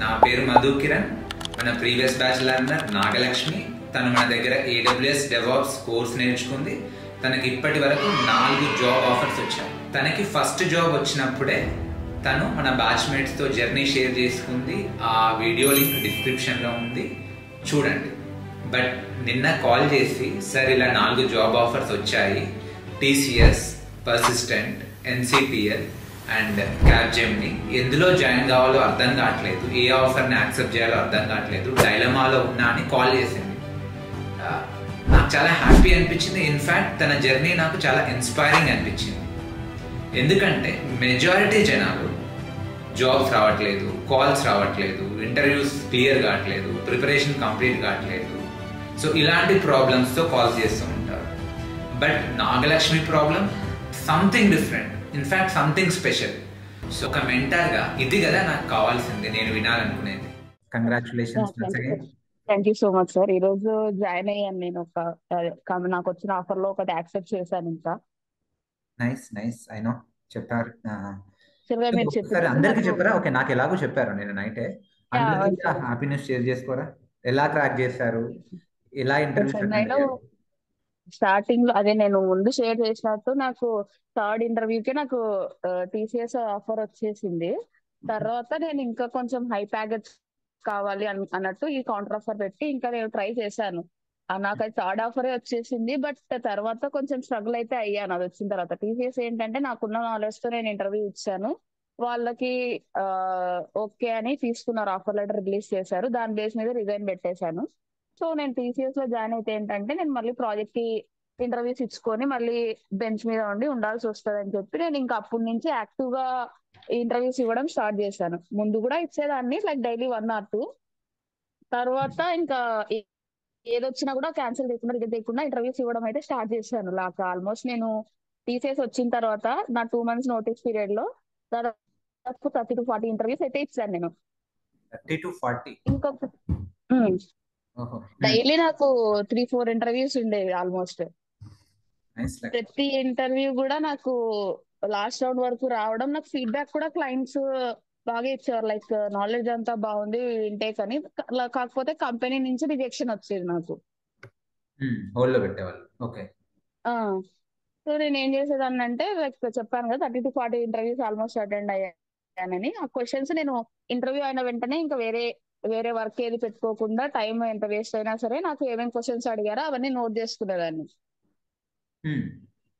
నా పేరు మధు కిరణ్. మన ప్రీవియస్ బ్యాచ్ లర్నర్ నాగలక్ష్మి. తను మన దగ్గర AWS DevOps కోర్స్ నేర్చుకుంది. తనకి ఇప్పటి వరకు 4 జాబ్ ఆఫర్స్ వచ్చాయి. తనకి ఫస్ట్ జాబ్ వచ్చినప్పుడే తను మన బ్యాచ్మేట్స్తో జర్నీ షేర్ చేసుకుంది. ఆ వీడియో లింక్ డిస్క్రిప్షన్లో ఉంది, చూడండి. బట్ నిన్న కాల్ చేసి సార్ ఇలా 4 జాబ్ ఆఫర్స్ వచ్చాయి, TCS, persistent, NCTL and Capgemini, ఎందులో జాయిన్ కావాలో అర్థం కావట్లేదు, ఏ ఆఫర్ని యాక్సెప్ట్ చేయాలో అర్థం కావట్లేదు, డైలమాలో ఉన్నా అని కాల్ చేసింది. నాకు చాలా హ్యాపీ అనిపించింది. ఇన్ఫ్యాక్ట్ తన జర్నీ నాకు చాలా ఇన్స్పైరింగ్ అనిపించింది. ఎందుకంటే మెజారిటీ జనాలు జాబ్స్ రావట్లేదు, కాల్స్ రావట్లేదు, ఇంటర్వ్యూస్ క్లియర్ కావట్లేదు, ప్రిపరేషన్ కంప్లీట్ కావట్లేదు. సో ఇలాంటి ప్రాబ్లమ్స్తో కాల్స్ చేస్తూ ఉంటారు. But Nagalakshmi problem something different, in fact something special. So ఒక మెంటర్గా ఇది కదా నాకు కావాల్సింది, నేను వినాలనుకునేది. Congratulations. Thank you so much sir. ఈ రోజు జాయిన్ అయ్యాను నేను. నాకు వచ్చిన ఆఫర్ లో ఒకటి యాక్సెప్ట్ చేశాను. ఇంకా నైస్ ఐ నో చెప్పారు. మీరు చెప్పారు అందరికి చెప్పారా? ఓకే, నాకు ఎలాగో చెప్పారు, నేను నైటే అందరికీ హ్యాపీనెస్ షేర్ చేసుకోరా? ఎలా క్రాక్ చేశారు, ఎలా ఇంటర్వ్యూ? స్టార్టింగ్ లో అదే నేను ముందు షేర్ చేసినట్టు నాకు థర్డ్ ఇంటర్వ్యూకే నాకు TCS ఆఫర్ వచ్చేసింది. తర్వాత నేను ఇంకా కొంచెం హై ప్యాకేజ్ కావాలి అన్నట్టు ఈ కౌంటర్ ఆఫర్ పెట్టి ఇంకా నేను ట్రై చేశాను. నాకైతే థర్డ్ ఆఫరే వచ్చేసింది. బట్ తర్వాత కొంచెం స్ట్రగుల్ అయితే అయ్యాను అది వచ్చిన తర్వాత. TCS ఏంటంటే నాకున్న నాలెడ్జ్ తో నేను ఇంటర్వ్యూ ఇచ్చాను, వాళ్ళకి ఓకే అని తీసుకున్నారు, ఆఫర్ లెటర్ రిలీజ్ చేశారు, దాని బేస్ మీద రిజైన్ పెట్టేశాను. సో నేను TCS లో జాయిన్ అయితే ఏంటంటే నేను మళ్ళీ ప్రాజెక్ట్ కి ఇంటర్వ్యూస్ ఇచ్చుకొని మళ్ళీ బెంచ్ మీద ఉండాల్సి వస్తుంది అని చెప్పి నేను ఇంకా అప్పటి నుంచి యాక్టివ్ గా ఇంటర్వ్యూస్ ఇవ్వడం స్టార్ట్ చేశాను. ముందు కూడా ఇచ్చేదాన్ని, లైక్ డైలీ 1 or 2. తర్వాత ఇంకా ఏదొచ్చినా కూడా క్యాన్సిల్ చేయకుండా ఇంటర్వ్యూస్ ఇవ్వడం అయితే స్టార్ట్ చేశాను. లాక్ ఆల్మోస్ట్ నేను TCS వచ్చిన తర్వాత నా 2 months నోటీస్ పీరియడ్ లో దాదాపు 30 to 40 ఇంటర్వ్యూస్ అయితే ఇచ్చాను నేను. 30 to 40 ఇంకొక డైలీ నాకు 3-4 ఇంటర్వ్యూస్ ఉండేవి ఆల్మోస్ట్. ప్రతి ఇంటర్వ్యూ కూడా నాకు లాస్ట్ రౌండ్ వరకు రావడం, నాకు ఫీడ్బ్యాక్ కూడా క్లయింట్స్ బాగా ఇచ్చేవారు, లైక్ నాలెడ్జ్ అంతా బాగుంది ఇంటేక్ అని. కాకపోతే కంపెనీ నుంచి రిజెక్షన్ వచ్చేది నాకు. సో నేను ఏం చేసేదాన్ని అంటే, లైక్ చెప్పాను కదా 30 to 40 ఇంటర్వ్యూస్ ఆల్మోస్ట్ అటెండ్ అయ్యానని. ఆ క్వశ్చన్స్ నేను ఇంటర్వ్యూ అయిన వెంటనే ఇంకా వేరే వర్క్ ఏది పెట్టుకోకుండా, టైం ఎంత వేస్ట్ అయినా సరే నాకు ఏమేమి క్వశ్చన్స్ అడిగారో అవన్నీ నోట్ చేసుకునేదాన్ని.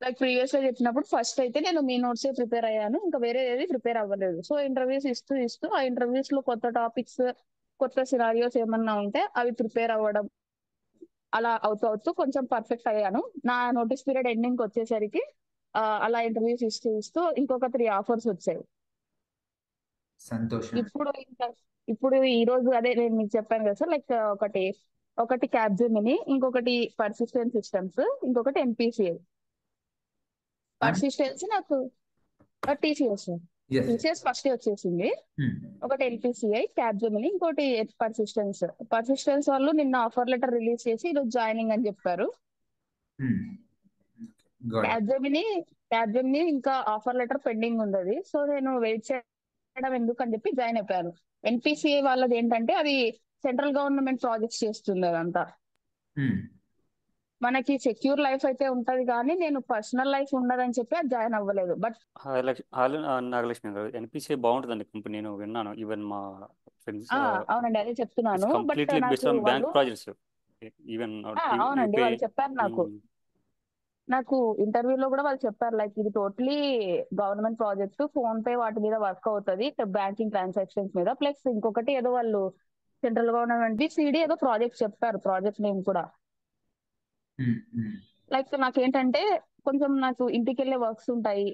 లైక్ ప్రీవియస్ గా చెప్పినప్పుడు ఫస్ట్ అయితే నేను మీ నోట్సే ప్రిపేర్ అయ్యాను, ఇంకా వేరే ఏది ప్రిపేర్ అవ్వలేదు. సో ఇంటర్వ్యూస్ ఇస్తూ ఆ ఇంటర్వ్యూస్ లో కొత్త టాపిక్స్, కొత్త సినారియోస్ ఏమన్నా ఉంటే అవి ప్రిపేర్ అవ్వడం, అలా అవుతూ కొంచెం పర్ఫెక్ట్ అయ్యాను. నా నోటీస్ పీరియడ్ ఎండింగ్ వచ్చేసరికి అలా ఇంటర్వ్యూస్ ఇస్తూ ఇంకొక 3 ఆఫర్స్ వచ్చాయి. సంతోషం. ఇప్పుడు ఈ రోజు అదే నేను మీకు చెప్పాను కదా సార్, లైక్ ఒకటి క్యాప్జెమిని, ఇంకొకటి పర్సిస్టెంట్ సిస్టమ్స్, ఇంకొకటి NPCI. పర్సిస్టెన్స్ నాకు TCS ఫస్ట్ వచ్చేసింది, ఒకటి NPCI, క్యాప్జెమిని, ఇంకోటి పర్సిస్టెన్స్ వాళ్ళు నిన్న ఆఫర్ లెటర్ రిలీజ్ చేసి ఈరోజు జాయినింగ్ అని చెప్పారు. క్యాప్జెమిని ఇంకా ఆఫర్ లెటర్ పెండింగ్ ఉంది. సో నేను వెయిట్ చేయడం ఎందుకు అని చెప్పి జాయిన్ అయిపోయాను. NPCI వాళ్ళది ఏంటంటే అది సెంట్రల్ గవర్నమెంట్ ప్రాజెక్ట్స్ చేస్తుంది అదంతా. మనకి సెక్యూర్ లైఫ్ అయితే ఉంటది కానీ నేను పర్సనల్ లైఫ్ ఉండదని చెప్పి అది జాయిన్ అవ్వలేదు. బట్ నాగలక్ష్మి గారు, NPCI బాగుంటుందండి కంపెనీ, నేను విన్నాను. ఈవెన్ మా ఫ్రెండ్స్. అవునండి, అదే చెప్తున్నాను. అవునండి, వాళ్ళు చెప్పారు నాకు ఇంటర్వ్యూలో కూడా వాళ్ళు చెప్పారు, లైక్ ఇది totally government project, phone pay వాటి మీద వర్క్ అవుతుంది, బ్యాంకింగ్ ట్రాన్సాక్షన్స్ మీద, ప్లస్ ఇంకొకటి ఏదో వాళ్ళు సెంట్రల్ గవర్నమెంట్ CD ఏదో ప్రాజెక్ట్ చెప్పారు, ప్రాజెక్ట్ నేమ్ కూడా. లైక్ నాకేంటంటే కొంచెం నాకు ఇంటికి వెళ్ళే వర్క్స్ ఉంటాయి,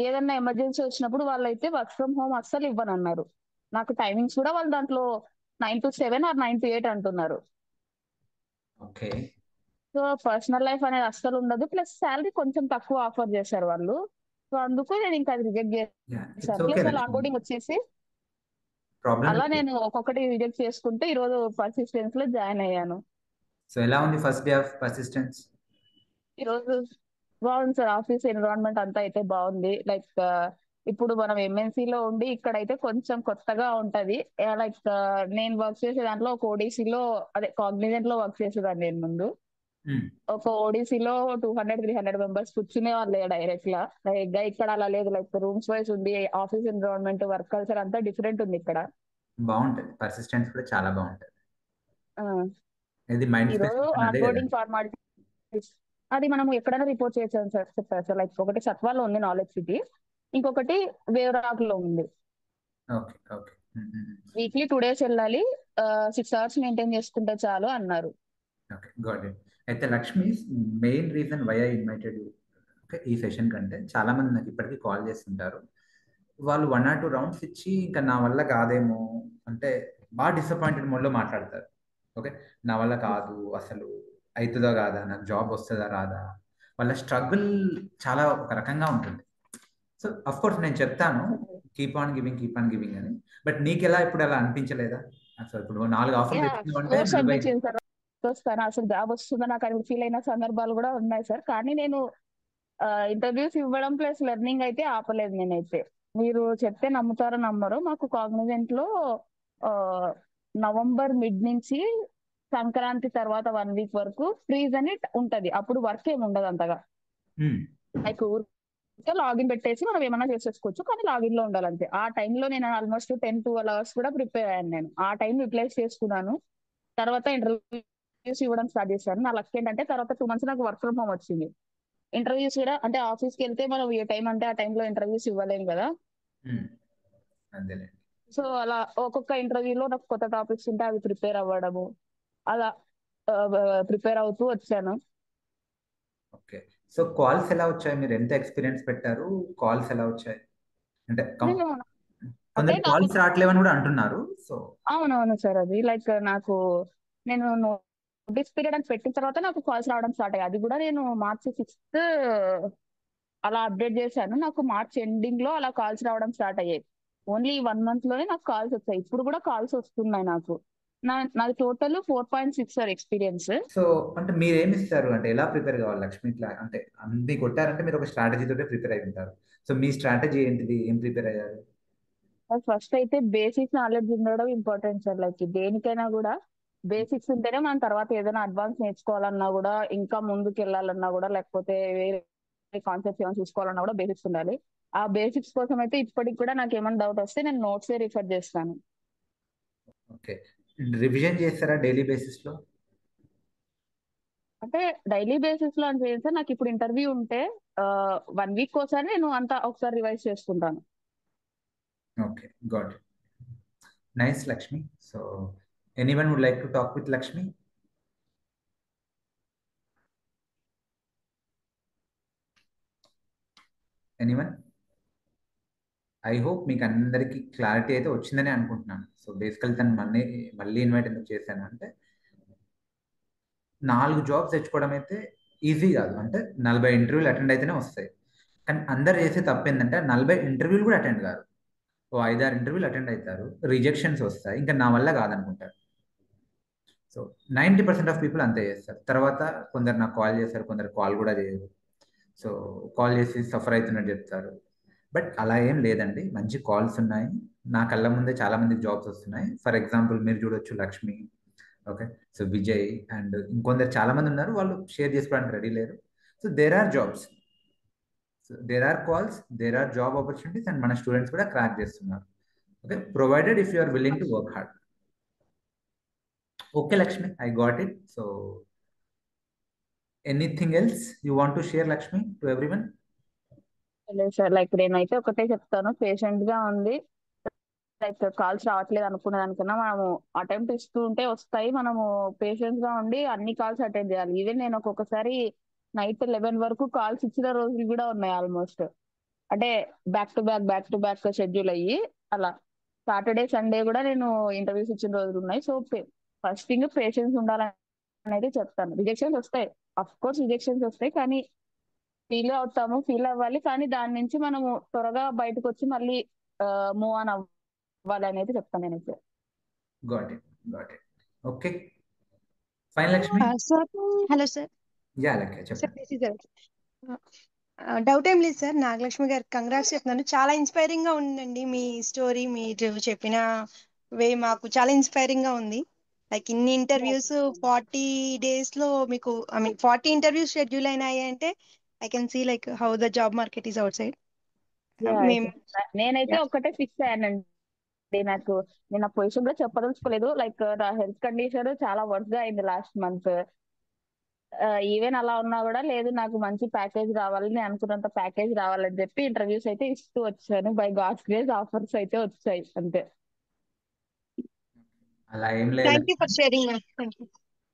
ఏదన్నా ఎమర్జెన్సీ వచ్చినప్పుడు వాళ్ళైతే వర్క్ ఫ్రమ్ హోమ్ అస్సలు ఇవ్వనన్నారు. నాకు టైమింగ్స్ కూడా వాళ్ళు దాంట్లో 9 to 7 or 9 to 8 అంటున్నారు. సో పర్సనల్ లైఫ్ అనేది అస్సలు ఉండదు, ప్లస్ శాలరీ కొంచెం తక్కువ ఆఫర్ చేశారు వాళ్ళు. సో అందుకు నేను ఇంకా అది రిజెక్ట్ చేశాను. ప్లస్ వాళ్ళ ఆన్బోర్డింగ్ వచ్చేసి అలా నేను ఒక్కొక్కటి రిజెక్ట్ చేసుకుంటే ఈరోజు పర్సిస్టెన్స్ లో జాయిన్ అయ్యాను. సో ఎలా ఉంది ఫస్ట్ డే ఆఫ్ పర్సిస్టెన్స్? ఈరోజు బాగుంది సార్, ఆఫీస్ ఎన్విరాన్మెంట్ అంతా అయితే బాగుంది. లైక్ ఇప్పుడు మనం MNC లో ఉండి ఇక్కడైతే కొంచెం కొత్తగా ఉంటది. లైక్ నేను వర్క్ చేసే దాంట్లో ఒక ఓడిసిలో అదే కాగ్నిజెంట్ లో వర్క్ చేసేదాన్ని నేను ముందు. ఒక ఓడిసిలో 200-300 మెంబర్స్ కూర్చునే వాళ్ళే డైరెక్ట్ గా ఇక్కడ అలా లేదు. లైక్ రూమ్స్ వైజ్ ఉంది, ఆఫీస్ ఎన్విరాన్మెంట్, వర్క్ కల్చర్ అంతా డిఫరెంట్ ఉంది ఇక్కడ. బాగుంటది, పర్సిస్టెన్స్ కూడా చాలా బాగుంటది. ఆ, ఇది మైండ్ స్పేస్ ఈరోజు అదే కదా. ఆన్బోర్డింగ్ ఫార్మాలిటీస్ అది మనం ఎక్కడైనా రిపోర్ట్ చేయొచ్చు అని చెప్పారు సార్. లైక్ ఒకటి సత్వాలో ఉంది నాలెడ్జ్ సిటీ, ఇంకొకటి వేవరాక్ లో ఉంది. Okay okay. వీక్లీ 2 days వెళ్ళాలి, 6 hours మెయింటైన్ చేసుకుంటే చాలు అన్నారు. Okay, got it. అయితే Lakshmi, main reason why I invited you okay ఈ సెషన్ కంటే, చాలా మంది నాకు ఇప్పటికీ కాల్ చేస్తుంటారు. వాళ్ళు 1 or 2 rounds ఇచ్చి ఇంకా నా వల్ల కాదేమో అంటే బాగా డిసప్పాయింటెడ్ మోడ్లో మాట్లాడతారు. ఓకే, నా వల్ల కాదు, అసలు అవుతుందా కాదా, నాకు జాబ్ వస్తుందా రాదా, వాళ్ళ స్ట్రగుల్ చాలా ఒక రకంగా ఉంటుంది. సో అఫ్ కోర్స్ నేను చెప్తాను కీప్ ఆన్ గివింగ్ అని, బట్ నీకు ఎలా ఇప్పుడు అలా అనిపించలేదా? అసలు ఇప్పుడు 4 ఆఫర్లు తెచ్చుకున్నావంటే కోర్స్ 40 అనిపించింది సార్. వస్తాను అసలు జాబ్ వస్తుందా నాకు అని ఫీల్ అయిన సందర్భాలు కూడా ఉన్నాయి సార్. కానీ నేను ఇంటర్వ్యూస్ ఇవ్వడం ప్లస్ లెర్నింగ్ అయితే ఆపలేదు నేనైతే. మీరు చెప్తే నమ్ముతారో నమ్మరు, మాకు కాగ్నిజెంట్ లో నవంబర్ మిడ్ నుంచి సంక్రాంతి తర్వాత 1 week వరకు ఫ్రీజ్ అని ఉంటది. అప్పుడు వర్క్ ఏమి ఉండదు అంతగా. లైక్ ఊరికే లాగిన్ పెట్టేసి మనం ఏమన్నా చేసేసుకోవచ్చు, కానీ లాగిన్ లో ఉండాలంతే. ఆ టైంలో నేను ఆల్మోస్ట్ 10-12 hours కూడా ప్రిపేర్ అయ్యాను. నేను ఆ టైం యూటిలైజ్ చేసుకున్నాను. తర్వాత ఇంటర్వ్యూస్ ఇవ్వడం స్టార్ట్ చేశాను. నా లక్ ఏంటంటే తర్వాత 2 months నాకు వర్క్ ఫ్రమ్ హోమ్ వచ్చింది. ఇంటర్వ్యూస్ కూడా అంటే ఆఫీస్కి వెళ్తే మనం ఏ టైం అంటే ఆ టైంలో ఇంటర్వ్యూస్ ఇవ్వలేం కదా. అంతేలే. సో అలా ఒక్కొక్క ఇంటర్వ్యూలో నాకు కొత్త టాపిక్స్ ఉంటే అవి ప్రిపేర్ అవ్వడము, అలా ప్రిపేర్ అవుతూ వచ్చాను. ఓకే, సో కాల్స్ ఎలా వచ్చాయి? మీరు ఎంత ఎక్స్పీరియన్స్ పెట్టారు? కాల్స్ ఎలా వచ్చాయి? అంటే నేను అంటే కొందరు నాకు కాల్స్ రావట్లేవని కూడా అంటున్నారు. సో అవునవును సార్, అది లైక్ నాకు నేను నోటీస్ పీరియడ్ అని పెట్టిన తర్వాత నాకు కాల్స్ రావడం స్టార్ట్ అయ్యాయి. అది కూడా నేను March 6th అలా అప్డేట్ చేశాను. నాకు March ఎండింగ్ లో అలా కాల్స్ రావడం స్టార్ట్ అయ్యాయి. ఓన్లీ 1 month లోనే నాకు కాల్స్ వచ్చాయి. ఇప్పుడు కూడా కాల్స్ వస్తున్నాయి నాకు. నాది టోటల్ 4.6 సార్ ఎక్స్పీరియన్స్. సో అంటే మీరు ఏమి ఇస్తారు, అంటే ఎలా ప్రిపేర్ కావాలి లక్ష్మి? ఇట్లా అంటే అన్ని కొట్టారంటే మీరు ఒక స్ట్రాటజీ తోటే ప్రిపేర్ అయి ఉంటారు. సో మీ స్ట్రాటజీ ఏంటిది? ఏం ప్రిపేర్ అయ్యారు? ఫస్ట్ అయితే బేసిక్ నాలెడ్జ్ ఉండడం ఇంపార్టెంట్ సార్. లైక్ దేనికైనా కూడా బేసిక్స్ ఉంటేనే మనం తర్వాత ఏదైనా అడ్వాన్స్ నేర్చుకోవాలన్నా కూడా, ఇంకా ముందుకు వెళ్ళాలన్నా కూడా, లేకపోతే వేరే కాన్సెప్ట్స్ ఏమైనా చూసుకోవాలన్నా కూడా బేసిక్స్ ఉండాలి. ఆ బేసిక్స్ కోసం అయితే ఇప్పటికి కూడా నాకు ఏమైనా డౌట్ వస్తే నేను నోట్సే రిఫర్ చేస్తాను. ఓకే, రివిజన్ చేస్తారా డైలీ బేసిస్ లో? అంటే డైలీ బేసిస్ లో అని చేస్తే నాకు ఇప్పుడు ఇంటర్వ్యూ ఉంటే 1 week ఒకసారి నేను అంతా ఒకసారి రివైజ్ చేసుకుంటాను. Okay, got it. Nice Lakshmi. So anyone would like to talk with Lakshmi? Anyone? I hope మీకు అందరికీ క్లారిటీ అయితే వచ్చిందని అనుకుంటున్నాను. సో బేసికల్ తను మళ్ళీ ఇన్వైట్ ఎందుకు చేశాను అంటే, 4 జాబ్స్ తెచ్చుకోవడం అయితే ఈజీ కాదు. అంటే 40 ఇంటర్వ్యూలు అటెండ్ అయితేనే వస్తాయి. కానీ అందరు చేసే తప్పు ఏంటంటే 40 ఇంటర్వ్యూలు కూడా అటెండ్ కాదు. 5-6 ఇంటర్వ్యూలు అటెండ్ అవుతారు, రిజెక్షన్స్ వస్తాయి, ఇంకా నా వల్ల కాదనుకుంటారు. సో 90% ఆఫ్ పీపుల్ అంతే చేస్తారు. తర్వాత కొందరు నాకు కాల్ చేస్తారు, కొందరు కాల్ కూడా చేయరు. సో కాల్ చేసి సఫర్ అవుతున్నట్టు చెప్తారు. బట్ అలా ఏం లేదండి, మంచి కాల్స్ ఉన్నాయి. నా కళ్ళ ముందే చాలా మందికి జాబ్స్ వస్తున్నాయి. ఫర్ ఎగ్జాంపుల్ మీరు చూడొచ్చు Lakshmi, okay, so Vijay and ఇంకొందరు చాలా మంది ఉన్నారు, వాళ్ళు షేర్ చేసుకోవడానికి రెడీ లేరు. So there are jobs, so there are calls, there are job opportunities, and మన స్టూడెంట్స్ కూడా క్రాక్ చేస్తున్నారు. Okay, provided if you are willing to work hard. Okay Lakshmi, I got it. So anything else you want to share Lakshmi to everyone? లేదు sir, like నేనైతే ఒకటే చెప్తాను, patient గా ఉంది. Like calls రావట్లేదు అనుకునే దానికన్నా మనము అటెంప్ట్ ఇస్తూ ఉంటే వస్తాయి. మనము పేషెన్స్ గా ఉండి అన్ని కాల్స్ అటెండ్ చేయాలి. ఈవెన్ నేను ఒక్కొక్కసారి నైట్ 11 వరకు కాల్స్ ఇచ్చిన రోజులు కూడా ఉన్నాయి ఆల్మోస్ట్. అంటే బ్యాక్ టు బ్యాక్ షెడ్యూల్ అయ్యి అలా సాటర్డే సండే కూడా నేను ఇంటర్వ్యూస్ ఇచ్చిన రోజులు ఉన్నాయి. సో ఫస్ట్ థింగ్ పేషెన్స్ ఉండాలని అయితే చెప్తాను. రిజెక్షన్స్ వస్తాయి, అఫ్ కోర్స్ రిజెక్షన్స్ వస్తాయి, కానీ ఫీల్ అవ్వాలి. కానీ దాని నుంచి మనము త్వరగా బయటకు వచ్చి మళ్ళీ మూవ్ ఆన్ అవ్వాలి అనేది చెప్తాను నేనైతే. Got it, got it. Okay, fine Lakshmi. Sir, hello sir. Yeah Lakshmi Sir, చెప్పండి. this is డౌట్ ఏం లేదు సార్. నాగలక్ష్మి గారు కంగ్రాట్స్ చెప్తున్నాను. చాలా ఇన్స్పైరింగ్ గా ఉందండి మీ స్టోరీ. మీరు చెప్పిన వే మాకు చాలా ఇన్స్పైరింగ్ గా ఉంది. లైక్ ఇన్ని ఇంటర్వ్యూస్ 40 days లో మీకు 40 ఇంటర్వ్యూస్ షెడ్యూల్ అయినాయి అంటే I can see like how the job market is outside. మేము నేనైతే ఒక్కటే ఫిక్స్ అయ్యానండి. నాకు నేను ఆ పొజిషన్ లో చెప్పదలుచుకోలేదు. లైక్ నా హెల్త్ కండిషన్ చాలా వర్స్ గా అయింది లాస్ట్ మంత్. ఈవెన్ అలా ఉన్నా కూడా లేదు, నాకు మంచి ప్యాకేజ్ రావాలి, నేను అనుకున్నంత ప్యాకేజ్ రావాలని చెప్పి ఇంటర్వ్యూస్ అయితే ఇస్తూ వచ్చాను. బై గాడ్స్ గ్రేస్ ఆఫర్స్ అయితే వచ్చాయి అంతే. అలా ఏం లేదు. Thank you for sharing.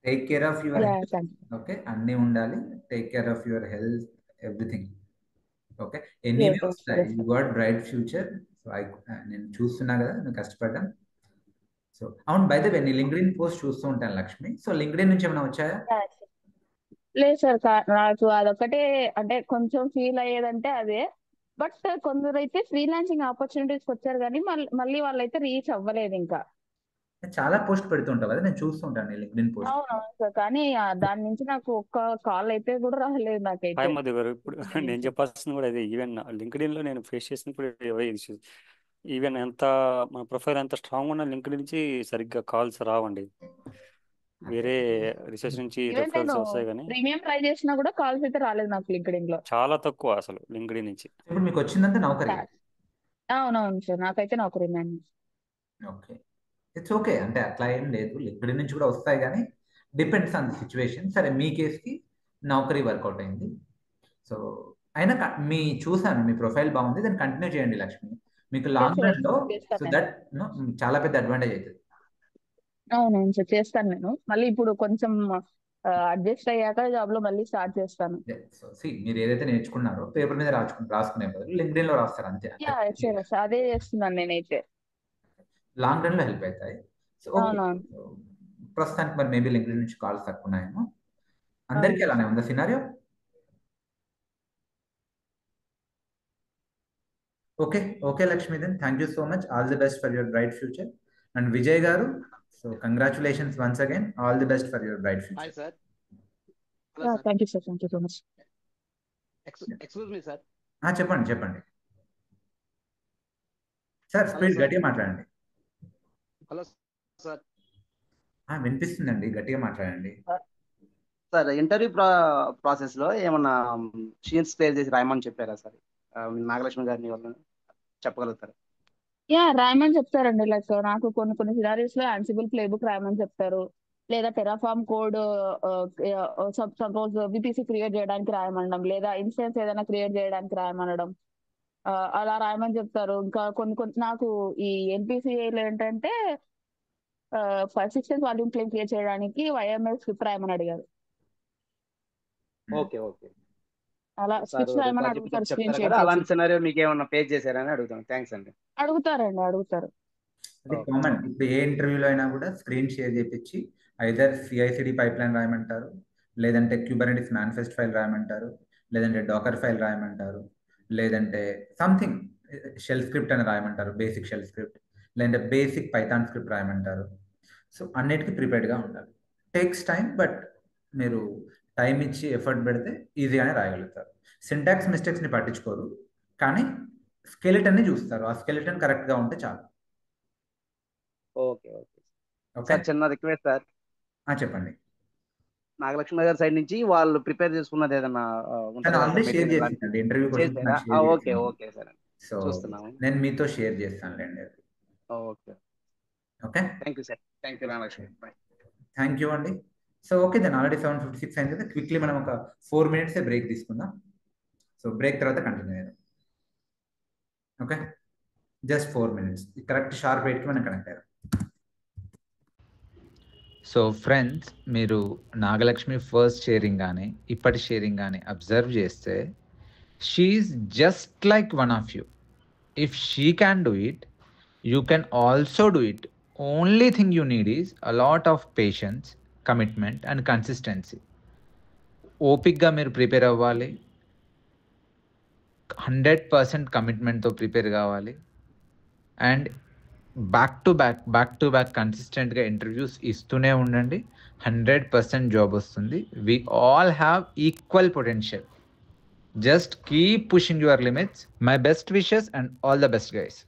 Take care of your Yeah, health. thank you. Okay, అన్నీ ఉండాలి. Take care of your health, everything. Okay, anyway Yes, yes, వస్తాయి. yes, you got bright future. So నేను చూస్తున్నా కదా నువ్వు కష్టపడ్డాం. సో అవును, బై ద వే నీ లింక్డ్ఇన్ పోస్ట్ చూస్తూ ఉంటాను లక్ష్మి. సో లింక్డ్ఇన్ నుంచి ఏమైనా వచ్చాయా? yes. లేదు సార్, నాకు అదొకటే అంటే కొంచెం ఫీల్ అయ్యేదంటే అదే. బట్ కొందరు అయితే ఫ్రీలాన్సింగ్ ఆపర్చునిటీస్ వచ్చారు కానీ మళ్ళీ వాళ్ళైతే రీచ్ అవ్వలేదు ఇంకా. చాలా పోస్ట్ పెడుతుంటావు కదా, నేను చూస్తుంటాను నీ లింక్డ్ఇన్ పోస్ట్. అవునవును సార్, కానీ దాని నుంచి నాకు ఒక్క కాల్ అయితే కూడా రాలేదు నాకైతే. హాయ్ మధు గారు, ఇప్పుడు నేను చెప్పాల్సింది కూడా అదే. ఈవెన్ లింక్డ్ఇన్ లో నేను ఫేస్ చేసిన కూడా ఇష్యూస్. ఈవెన్ ఎంత మన ప్రొఫైల్ ఎంత స్ట్రాంగ్ ఉన్నా లింక్డ్ఇన్ నుంచి సరిగ్గా కాల్స్ రావండి. వేరే రీసెర్చ్ నుంచి ఈవెన్ నేను రెఫరల్స్ వస్తాయి కానీ ప్రీమియం ట్రై చేసినా కూడా కాల్స్ అయితే రాలేదు నాకు లింక్డ్ఇన్ లో. చాలా తక్కువ అసలు లింక్డ్ఇన్ నుంచి. ఇప్పుడు మీకు వచ్చిందంటే నౌకరీ. అవునవును సార్, నాకైతే నౌకరీ మ్యాన్. Okay, it's okay. అంటే అట్లా ఏం లేదు, లింక్డ్ఇన్ నుంచి కూడా వస్తాయి కానీ డిపెండ్స్ ఆన్ ది సిచ్యువేషన్. సరే, మీ కేసుకి నౌకరీ వర్కౌట్ అయింది. సో అయినా చూసాను మీ ప్రొఫైల్ బాగుంది, దాన్ని కంటిన్యూ చేయండి లక్ష్మి. మీకు లాంగ్ రన్ లో సో దట్ చాలా పెద్ద అడ్వాంటేజ్ అవుతుంది. అవునవును సార్, చేస్తాను నేను. మళ్ళీ ఇప్పుడు కొంచెం అడ్జస్ట్ అయ్యాక జాబ్ లో మళ్ళీ స్టార్ట్ చేస్తాను. సో మీరు ఏదైతే నేర్చుకున్నారో పేపర్ మీద రాసుకునే బదులు లింక్డ్ఇన్ లో రాస్తారు అంతే. అదే చేస్తున్నాను నేనైతే. లాంగ్ రన్ లో హెల్ప్ అవుతాయి. సో ప్రస్తుతానికి మరి మేబీ లింక్డ్ఇన్ నుంచి కాల్స్ తక్కువ ఉన్నాయేమో. అందరికీ అలానే ఉందా scenario? Okay okay Lakshmi, then thank you so much. All the best for your bright future. And Vijay garu, so congratulations once again. All the best for your bright future. Hi sir. Thank you sir, thank you so much. Excuse me sir. చెప్పండి చెప్పండి sir, speed గట్టిగా మాట్లాడండి. Hello sir. వినిపిస్తుందండి, గట్టిగా మాట్లాడండి. Sir, interview process లో ఏమన్నా sheets clear చేసి రాయమని చెప్పారా సార్ నాగలక్ష్మి గారిని? వాళ్ళు చెప్పగలుగుతారు? రాయమని చెప్తారండి. లైక్ నాకు కొన్ని సినారీస్ లో యాన్సిబుల్ ప్లేబుక్ రాయమని చెప్తారు, లేదా Terraform code suppose VPC create చేయడానికి రాయమనడం, లేదా ఇన్స్టెన్స్ ఏదైనా క్రియేట్ చేయడానికి రాయమనడం, అలా రాయమని చెప్తారు. ఇంకా కొన్ని నాకు ఈ ఎన్పిసిఏలో ఏంటంటే పర్సిస్టెన్స్ వాల్యూమ్ క్లెయిమ్ క్రియేట్ చేయడానికి YML స్క్రిప్ట్ రాయమని అడిగారు. ఓకే ఓకే, అలా స్క్రిప్ట్స్ రాయమని అడుగుతారు. స్క్రీన్ షేర్ అలాంటి సినారియో మీకు ఏమన్నా పేజ్ చేశారని అడుగుతాను. థ్యాంక్స్ అండి. అడుగుతారు. అది కామన్. ఇప్పుడు ఏ ఇంటర్వ్యూలో అయినా కూడా స్క్రీన్ షేర్ చేపించి ఐదర్ CI/CD పైప్ లైన్ రాయమంటారు, లేదంటే క్యూబర్నెటిస్ మేనిఫెస్ట్ ఫైల్ రాయమంటారు, లేదంటే డాకర్ ఫైల్ రాయమంటారు, లేదంటే సంథింగ్ షెల్ స్క్రిప్ట్ అని రాయమంటారు, బేసిక్ షెల్ స్క్రిప్ట్, లేదంటే బేసిక్ పైథాన్ స్క్రిప్ట్ రాయమంటారు. సో అన్నిటికీ ప్రిపేర్డ్గా ఉండాలి. టేక్స్ టైం, బట్ మీరు టైం ఇచ్చి ఎఫర్ట్ పెడితే ఈజీగానే రాయగలుగుతారు. సింటాక్స్ మిస్టేక్స్ని పట్టించుకోరు, కానీ స్కెలిటన్ని చూస్తారు. ఆ స్కెలిటన్ కరెక్ట్గా ఉంటే చాలు. ఓకే ఓకే సార్, చిన్న రిక్వెస్ట్ సార్. చెప్పండి. నాగలక్ష్మి గారి సైడ్ నుంచి వాళ్ళు ప్రిపేర్ చేసుకున్నది ఏదన్నా ఓకే ఓకే సార్, చూస్తున్నాము. నేను మీతో షేర్ చేస్తానులేండి. Okay okay, thank you sir. Thank you Nagalakshmi. Thank you అండి. సో ఓకే, దెన్ ఆల్రెడీ 7:56 అయింది కదా. క్విక్లీ మనం ఒక 4 minutes బ్రేక్ తీసుకుందాం. సో బ్రేక్ తర్వాత కంటిన్యూ అయ్యాం. Okay, just 4 minutes. Correct sharp 8కి మనం కనెక్ట్ అయ్యాం. సో ఫ్రెండ్స్, మీరు నాగలక్ష్మి ఫస్ట్ షేరింగ్ కానీ ఇప్పటి షేరింగ్ కానీ అబ్జర్వ్ చేస్తే, she is just like one of you. If she can do it, you can also do it. Only thing you need is a lot of patience, commitment and consistency. ఓపిక్గా మీరు prepare అవ్వాలి, 100% కమిట్మెంట్తో prepare కావాలి, and back to back కన్సిస్టెంట్గా interviews ఇస్తూనే ఉండండి. 100% job వస్తుంది. We all have equal potential. Just keep pushing your limits. My best wishes and all the best, guys.